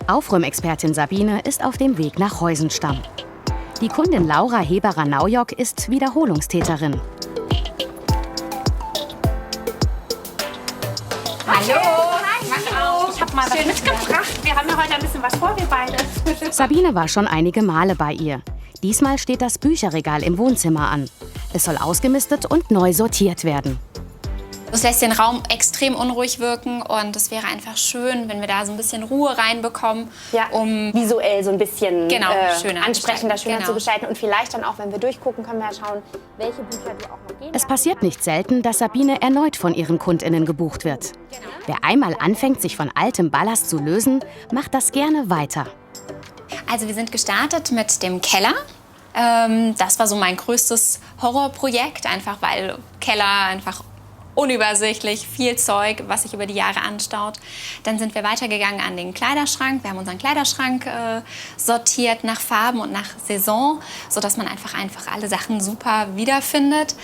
Aufräumexpertin Sabine ist auf dem Weg nach Heusenstamm. Die Kundin Laura Heberer-Naujock ist Wiederholungstäterin. Hallo! Hallo! Ich habe mal was mitgebracht. Wir haben ja heute ein bisschen was vor, wir beide. Sabine war schon einige Male bei ihr. Diesmal steht das Bücherregal im Wohnzimmer an. Es soll ausgemistet und neu sortiert werden. Das lässt den Raum extrem unruhig wirken und es wäre einfach schön, wenn wir da so ein bisschen Ruhe reinbekommen, Ja, um visuell so ein bisschen schöner ansprechender, schöner genau. zu gestalten. Und vielleicht dann auch, wenn wir durchgucken, können wir ja schauen, welche Bücher du auch noch gehen Es passiert nicht selten, dass Sabine erneut von ihren KundInnen gebucht wird. Wer einmal anfängt, sich von altem Ballast zu lösen, macht das gerne weiter. Also wir sind gestartet mit dem Keller. Das war so mein größtes Horrorprojekt, einfach weil Keller einfach unübersichtlich, viel Zeug, was sich über die Jahre anstaut. Dann sind wir weitergegangen an den Kleiderschrank. Wir haben unseren Kleiderschrank sortiert nach Farben und nach Saison, sodass man einfach alle Sachen super wiederfindet.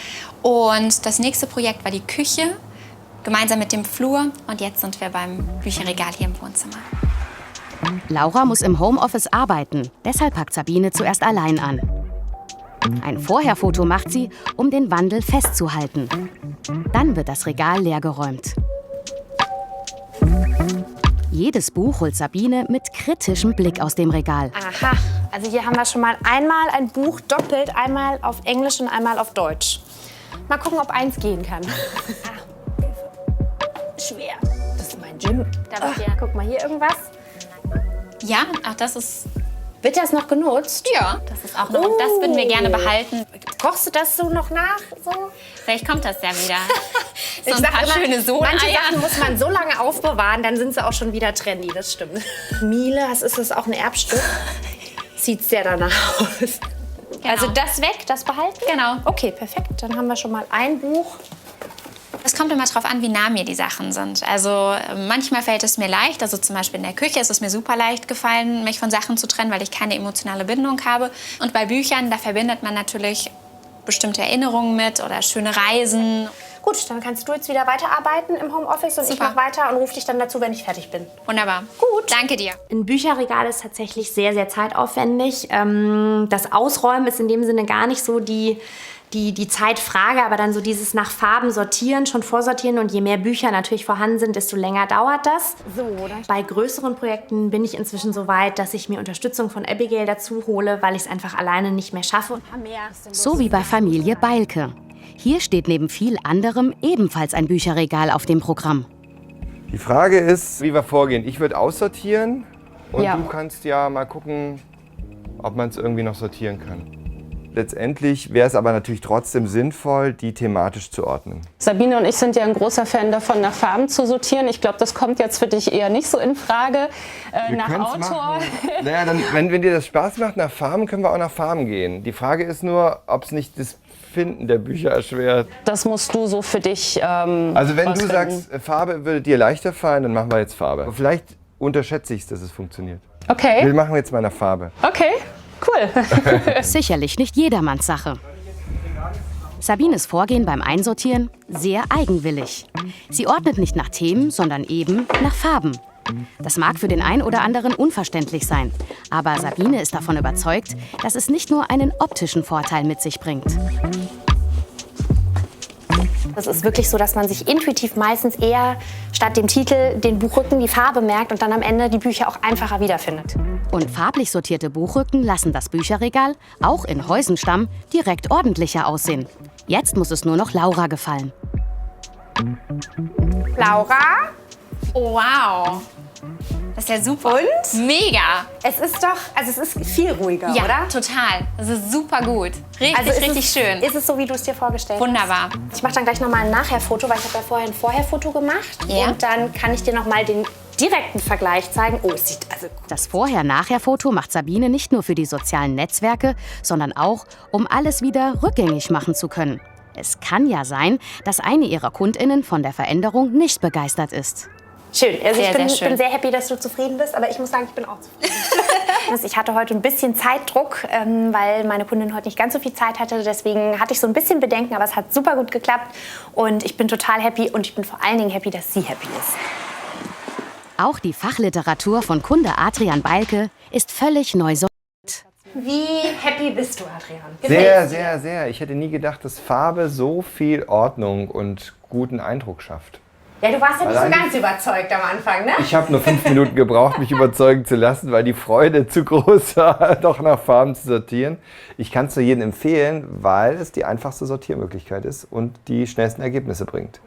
Und das nächste Projekt war die Küche, gemeinsam mit dem Flur. Und jetzt sind wir beim Bücherregal hier im Wohnzimmer. Laura muss im Homeoffice arbeiten, deshalb packt Sabine zuerst allein an. Ein Vorherfoto macht sie, um den Wandel festzuhalten. Dann wird das Regal leergeräumt. Jedes Buch holt Sabine mit kritischem Blick aus dem Regal. Aha, also hier haben wir schon mal einmal ein Buch doppelt, einmal auf Englisch und einmal auf Deutsch. Mal gucken, ob eins gehen kann. Schwer. Das ist mein Gym. Guck mal, hier irgendwas. Ja, auch das ist... Wird das noch genutzt? Ja, das ist auch noch. Und das würden wir gerne behalten. Kochst du das so noch nach? So? Vielleicht kommt das ja wieder. So Ich ein sag paar immer, schöne Sohneier. manche Sachen muss man so lange aufbewahren, dann sind sie auch schon wieder trendy, das stimmt. Miele, ist das auch ein Erbstück? Sieht sehr danach aus. Genau. Also das weg, das behalten? Genau. Okay, perfekt. Dann haben wir schon mal ein Buch. Es kommt immer darauf an, wie nah mir die Sachen sind. Also manchmal fällt es mir leicht, also zum Beispiel in der Küche ist es mir super leicht gefallen, mich von Sachen zu trennen, weil ich keine emotionale Bindung habe. Und bei Büchern, da verbindet man natürlich bestimmte Erinnerungen mit oder schöne Reisen. Gut, dann kannst du jetzt wieder weiterarbeiten im Homeoffice und ich Super. mache weiter und rufe dich dann dazu, wenn ich fertig bin. Wunderbar. Gut. Danke dir. Ein Bücherregal ist tatsächlich sehr, sehr zeitaufwendig. Das Ausräumen ist in dem Sinne gar nicht so die Zeitfrage, aber dann so dieses nach Farben sortieren, schon vorsortieren. Und je mehr Bücher natürlich vorhanden sind, desto länger dauert das. Bei größeren Projekten bin ich inzwischen so weit, dass ich mir Unterstützung von Abigail dazu hole, weil ich es einfach alleine nicht mehr schaffe. So wie bei Familie Beilke. Hier steht neben viel anderem ebenfalls ein Bücherregal auf dem Programm. Die Frage ist, wie wir vorgehen. Ich würde aussortieren und Ja. du kannst ja mal gucken, ob man es irgendwie noch sortieren kann. Letztendlich wäre es aber natürlich trotzdem sinnvoll, die thematisch zu ordnen. Sabine und ich sind ja ein großer Fan davon, nach Farben zu sortieren. Ich glaube, das kommt jetzt für dich eher nicht so in Frage. Wir Nach können's Autor. machen. Naja, dann, wenn dir das Spaß macht nach Farben, können wir auch nach Farben gehen. Die Frage ist nur, ob es nicht das Finden der Bücher erschwert. Das musst du so für dich Also wenn du rausfinden. sagst, Farbe würde dir leichter fallen, dann machen wir jetzt Farbe. Aber vielleicht unterschätze ich es, dass es funktioniert. Okay, Wir machen jetzt mal nach Farbe. okay, cool. Sicherlich nicht jedermanns Sache. Sabines Vorgehen beim Einsortieren sehr eigenwillig. Sie ordnet nicht nach Themen, sondern eben nach Farben. Das mag für den einen oder anderen unverständlich sein, aber Sabine ist davon überzeugt, dass es nicht nur einen optischen Vorteil mit sich bringt. Es ist wirklich so, dass man sich intuitiv meistens eher statt dem Titel den Buchrücken die Farbe merkt und dann am Ende die Bücher auch einfacher wiederfindet. Und farblich sortierte Buchrücken lassen das Bücherregal, auch in Heusenstamm, direkt ordentlicher aussehen. Jetzt muss es nur noch Laura gefallen. Laura, Oh, wow. Das ist ja super. Und? Mega. es ist doch, also es ist viel ruhiger, Ja, oder? total. Das ist super gut. Richtig, Also ist richtig es, schön. Ist es so, wie du es dir vorgestellt hast? Wunderbar. Ich mache dann gleich noch mal ein Nachherfoto, weil ich habe ja vorher ein Vorherfoto gemacht. Ja. Und dann kann ich dir noch mal den direkten Vergleich zeigen. Oh, es sieht also Das Vorher-Nachher-Foto macht Sabine nicht nur für die sozialen Netzwerke, sondern auch, um alles wieder rückgängig machen zu können. Es kann ja sein, dass eine ihrer KundInnen von der Veränderung nicht begeistert ist. schön. Also Sehr, ich bin, sehr schön. bin sehr happy, dass du zufrieden bist, aber ich muss sagen, ich bin auch zufrieden. Ich hatte heute ein bisschen Zeitdruck, weil meine Kundin heute nicht ganz so viel Zeit hatte. Deswegen hatte ich so ein bisschen Bedenken, aber es hat super gut geklappt. Und ich bin total happy und ich bin vor allen Dingen happy, dass sie happy ist. Auch die Fachliteratur von Kunde Adrian Beilke ist völlig neu sortiert. Wie happy bist du, Adrian? Sehr, sehr, sehr. Ich hätte nie gedacht, dass Farbe so viel Ordnung und guten Eindruck schafft. Ja, du warst ja nicht so Allein- ganz überzeugt am Anfang, ne? Ich habe nur 5 Minuten gebraucht, mich überzeugen zu lassen, weil die Freude zu groß war, doch nach Farben zu sortieren. Ich kann es nur jedem empfehlen, weil es die einfachste Sortiermöglichkeit ist und die schnellsten Ergebnisse bringt.